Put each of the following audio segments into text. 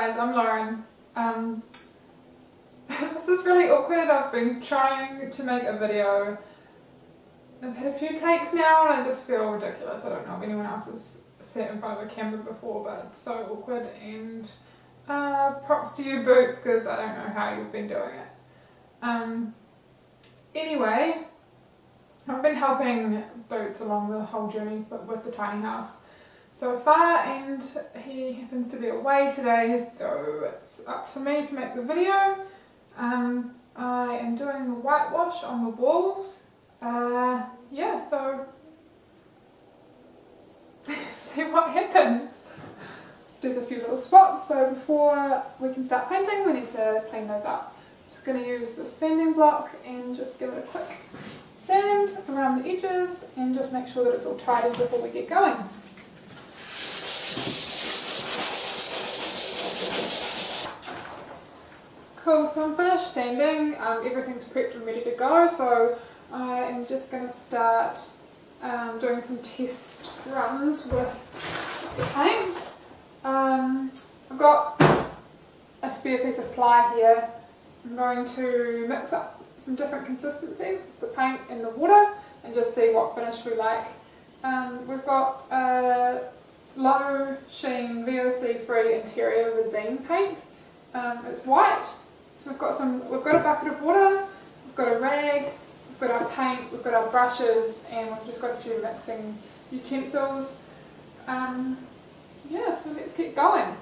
guys, I'm Lauren. This is really awkward. I've been trying to make a video. I've had a few takes now and I just feel ridiculous. I don't know if anyone else has sat in front of a camera before, but it's so awkward, and props to you, Boots, because I don't know how you've been doing it. Anyway, I've been helping Boots along the whole journey with the tiny house so far, and he happens to be away today, so it's up to me to make the video. I am doing the whitewash on the walls. Yeah, so let's see what happens. There's a few little spots, so before we can start painting we need to clean those up. Just going to use the sanding block and just give it a quick sand around the edges and just make sure that it's all tidy before we get going. Cool, so I'm finished sanding, everything's prepped and ready to go, so I am just going to start doing some test runs with the paint. I've got a spare piece of ply here. I'm going to mix up some different consistencies with the paint and the water and just see what finish we like. We've got a low sheen VOC free interior resin paint. It's white. So we've got a bucket of water, we've got a rag, we've got our paint, we've got our brushes, and we've just got a few mixing utensils. Yeah, so let's get going.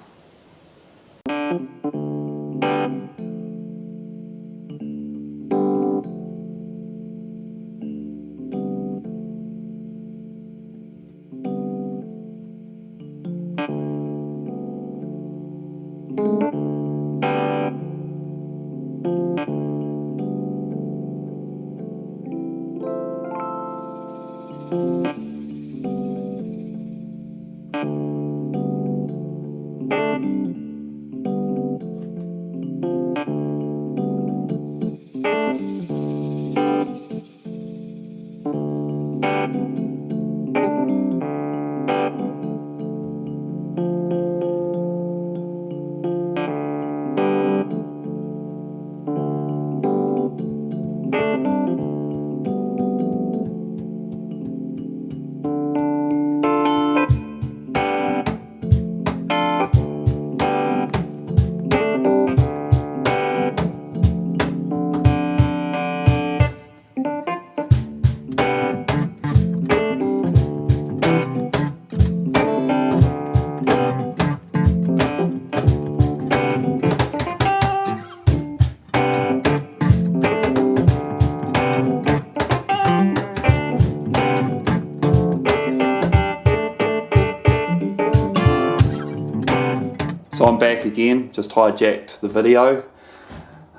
So I'm back again, just hijacked the video.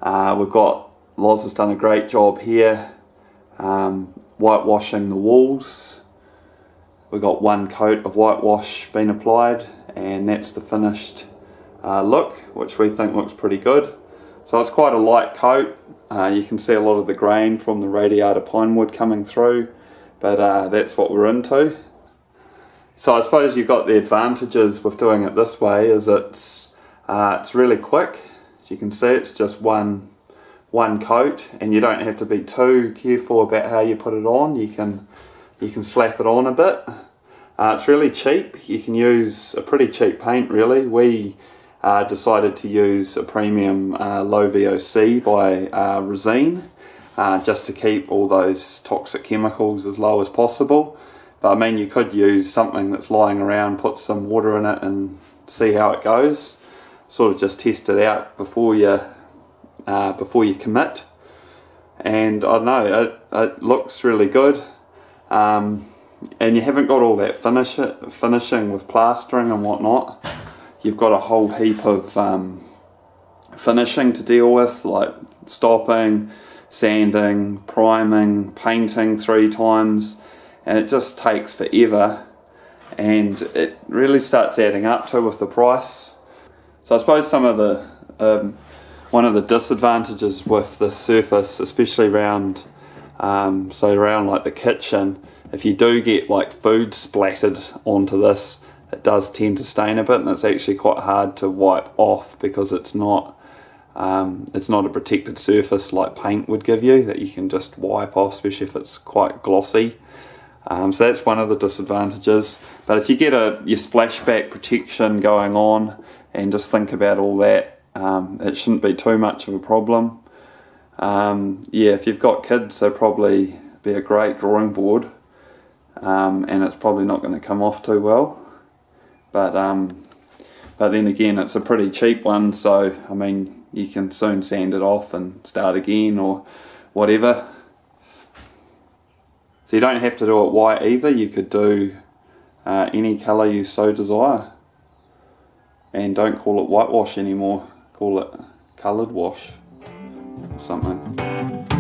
We've got, Loz has done a great job here, whitewashing the walls. We've got one coat of whitewash being applied, and that's the finished look, which we think looks pretty good. So it's quite a light coat. You can see a lot of the grain from the radiata pine wood coming through, but that's what we're into. So I suppose you've got the advantages with doing it this way is it's really quick. As you can see, it's just one coat, and you don't have to be too careful about how you put it on. You can slap it on a bit. It's really cheap. You can use a pretty cheap paint really. We decided to use a premium low VOC by Resin just to keep all those toxic chemicals as low as possible. But I mean, you could use something that's lying around, put some water in it and see how it goes. Sort of just test it out before you commit. And I don't know, it looks really good. And you haven't got all that finishing with plastering and whatnot. You've got a whole heap of finishing to deal with, like stopping, sanding, priming, painting 3 times. And it just takes forever, and it really starts adding up to with the price. So I suppose some of the one of the disadvantages with this surface, especially around around like the kitchen, if you do get like food splattered onto this, it does tend to stain a bit, and it's actually quite hard to wipe off because it's not a protected surface like paint would give you that you can just wipe off, especially if it's quite glossy. So that's one of the disadvantages. But if you get your splashback protection going on and just think about all that, it shouldn't be too much of a problem. Yeah, if you've got kids, they'll probably be a great drawing board, and it's probably not going to come off too well. But then again, it's a pretty cheap one, so I mean, you can soon sand it off and start again or whatever. So you don't have to do it white either. You could do any colour you so desire. And don't call it whitewash anymore. Call it coloured wash or something.